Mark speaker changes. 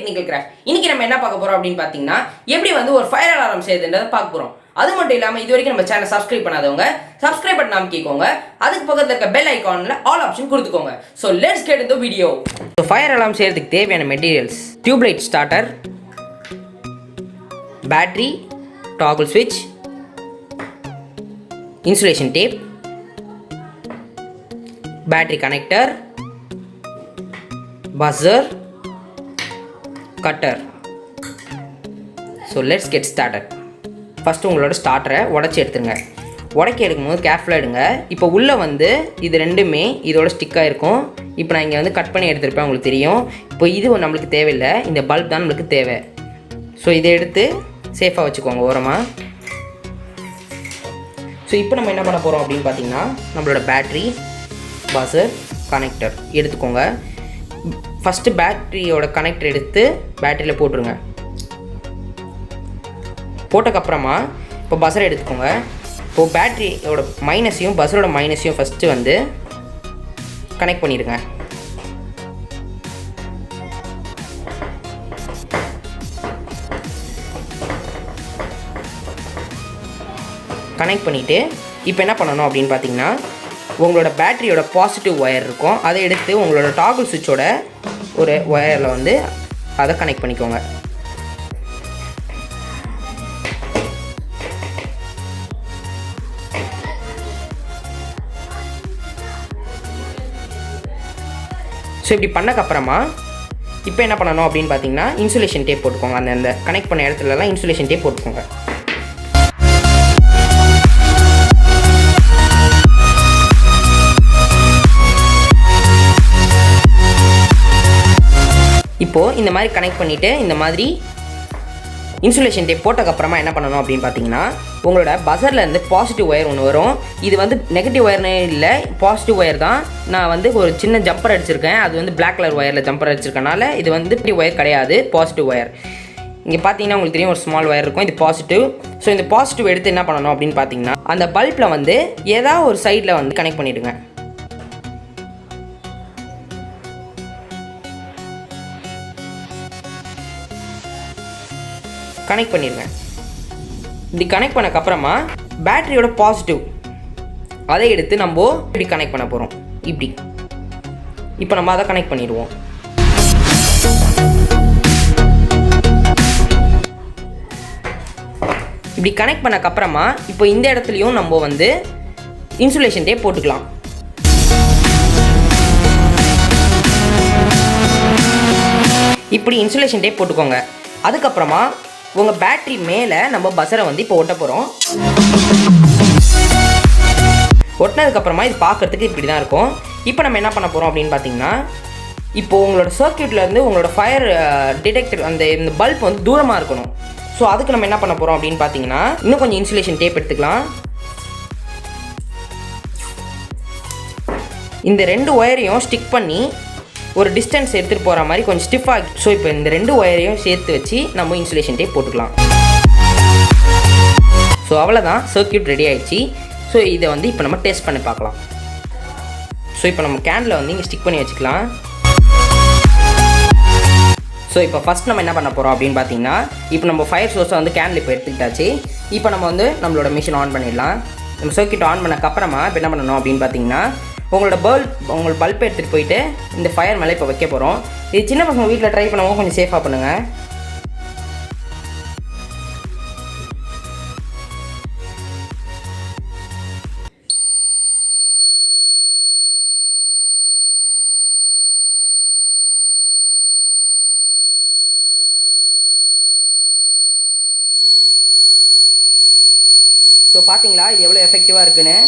Speaker 1: Technical craft. இன்னைக்கு நம்ம என்ன பார்க்க போறோம் அப்படின்னு பார்த்தீங்கன்னா, எப்படி வந்து ஒரு ஃபயர் அலாரம் செய்யுதுன்றதை பார்க்க போறோம். அது மட்டும் இல்லாமல் இது வரைக்கும் நம்ம சேனல் சப்ஸ்கிரைப் பண்ணாதவங்க சப்ஸ்கிரைப் பண்ண அமைக்கிக்கோங்க. அதுக்கு பக்கத்தில் இருக்க பெல் ஐகானில் ஆல் ஆப்ஷன் கொடுத்துக்கோங்க. So let's get into video. So fire alarm செய்யறதுக்கு தேவையான materials: tube light starter, battery, toggle ஸ்விட்ச், insulation tape, battery connector, buzzer, cutter. So let's get started. First உங்களோட ஸ்டார்டரை உடச்சி எடுத்துருங்க. உடைக்க எடுக்கும்போது கேர்ஃபுல்லாக எடுங்க. இப்போ உள்ளே வந்து இது ரெண்டுமே இதோட ஸ்டிக்காக இருக்கும். இப்போ நான் இங்கே வந்து கட் பண்ணி எடுத்துருப்பேன், உங்களுக்கு தெரியும். இப்போ இது நம்மளுக்கு தேவையில்லை, இந்த பல்ப் தான் நம்மளுக்கு தேவை. ஸோ இதை எடுத்து சேஃபாக வச்சுக்கோங்க ஓரமாக. ஸோ இப்போ நம்ம என்ன பண்ண போகிறோம் அப்படின்னு பார்த்தீங்கன்னா, நம்மளோட பேட்ரி, பஸர், கனெக்டர் எடுத்துக்கோங்க. ஃபஸ்ட்டு பேட்டரியோட கனெக்டர் எடுத்து பேட்டரியில் போட்டுருங்க. போட்டக்கப்புறமா இப்போ பஸரை எடுத்துக்கோங்க. இப்போது பேட்டரியோட மைனஸையும் பஸரோட மைனஸையும் ஃபஸ்ட்டு வந்து கனெக்ட் பண்ணிடுங்க. கனெக்ட் பண்ணிவிட்டு இப்போ என்ன பண்ணணும் அப்படின்னு பார்த்தீங்கன்னா, உங்களோட பேட்டரியோட பாசிட்டிவ் ஒயர் இருக்கும், அதை எடுத்து உங்களோட டாகுல் சுவிட்சோட ஒரு ஒயரில் வந்து அதை கனெக்ட் பண்ணிக்கோங்க. ஸோ இப்படி பண்ணக்கப்புறமா இப்போ என்ன பண்ணணும் அப்படின்னு பார்த்தீங்கன்னா, இன்சுலேஷன் டேப் போட்டுக்கோங்க. அந்த கனெக்ட் பண்ண இடத்துலலாம் இன்சுலேஷன் டேப் போட்டுக்கோங்க. இப்போது இந்த மாதிரி கனெக்ட் பண்ணிவிட்டு இந்த மாதிரி இன்சுலேஷன் டேப் போட்டக்கப்புறமா என்ன பண்ணணும் அப்படின்னு பார்த்தீங்கன்னா, உங்களோட பஸரில் இருந்து பாசிட்டிவ் ஒயர் ஒன்று வரும். இது வந்து நெகட்டிவ் ஒயர்னே இல்லை, பாசிட்டிவ் ஒயர் தான். நான் வந்து ஒரு சின்ன ஜம்பர் அடிச்சிருக்கேன், அது வந்து பிளாக் கலர் ஒயரில் ஜம்பர் அடிச்சிருக்கனால இது வந்து ஒயர் கிடையாது, பாசிட்டிவ் ஒயர். இங்கே பார்த்தீங்கன்னா உங்களுக்கு தெரியும், ஒரு ஸ்மால் ஒயர் இருக்கும், இது பாசிட்டிவ். ஸோ இந்த பாசிட்டிவ் எடுத்து என்ன பண்ணணும் அப்படின்னு பார்த்தீங்கன்னா, அந்த பல்பில் வந்து ஏதாவது ஒரு சைடில் வந்து கனெக்ட் பண்ணிவிடுங்க. கனெக்ட் பண்ணிடுங்க. இப்படி கனெக்ட் பண்ணக்கப்புறமா பேட்டரியோட பாசிட்டிவ் அதை எடுத்து நம்ம இப்படி கனெக்ட் பண்ண போகிறோம். இப்படி இப்போ நம்ம அதை கனெக்ட் பண்ணிடுவோம். இப்படி கனெக்ட் பண்ணக்கப்புறமா இப்போ இந்த இடத்துலையும் நம்ம வந்து இன்சுலேஷன் டேப் போட்டுக்கலாம். இப்படி இன்சுலேஷன் டேப் போட்டுக்கோங்க. அதுக்கப்புறமா உங்கள் பேட்டரி மேலே நம்ம பஸரை வந்து இப்போ ஒட்ட போகிறோம். ஒட்டினதுக்கப்புறமா இது பார்க்குறதுக்கு இப்படி தான் இருக்கும். இப்போ நம்ம என்ன பண்ண போகிறோம் அப்படின்னு பார்த்தீங்கன்னா, இப்போது உங்களோட சர்க்யூட்லேருந்து உங்களோட ஃபயர் டிடெக்டர் இந்த பல்ப் வந்து தூரமாக இருக்கணும். ஸோ அதுக்கு நம்ம என்ன பண்ண போகிறோம் அப்படின்னு பார்த்தீங்கன்னா, இன்னும் கொஞ்சம் இன்சுலேஷன் டேப் எடுத்துக்கலாம். இந்த ரெண்டு ஒயரையும் ஸ்டிக் பண்ணி ஒரு டிஸ்டன்ஸ் எடுத்துகிட்டு போகிற மாதிரி கொஞ்சம் ஸ்டிஃபாக. ஸோ இப்போ இந்த ரெண்டு ஒயரையும் சேர்த்து வச்சு நம்ம இன்சுலேஷன் டேப் போட்டுக்கலாம். ஸோ அவ்வளோதான், சர்க்யூட் ரெடி ஆகிடுச்சு. ஸோ இதை வந்து இப்போ நம்ம டெஸ்ட் பண்ணி பார்க்கலாம். ஸோ இப்போ நம்ம கேனில் வந்து இங்கே ஸ்டிக் பண்ணி வச்சுக்கலாம். ஸோ இப்போ ஃபஸ்ட் நம்ம என்ன பண்ண போகிறோம் அப்படின்னு பார்த்தீங்கன்னா, இப்போ நம்ம ஃபயர் சோர்ஸை வந்து கேனில் இப்போ எடுத்துக்கிட்டாச்சு. இப்போ நம்ம வந்து நம்மளோட மிஷின் ஆன் பண்ணிடலாம். நம்ம சர்க்யூட் ஆன் பண்ணக்கப்புறமா இப்போ என்ன பண்ணணும் அப்படின்னு பார்த்தீங்கன்னா, உங்களோட பல்ப் எடுத்துகிட்டு போயிட்டு இந்த ஃபயர் மேலே இப்போ வைக்க போகிறோம். இது சின்ன பசங்க வீட்டில் ட்ரை பண்ணுவோம், கொஞ்சம் சேஃபாக பண்ணுங்கள். ஸோ பார்த்தீங்களா இது எவ்வளோ எஃபெக்டிவாக இருக்குன்னு.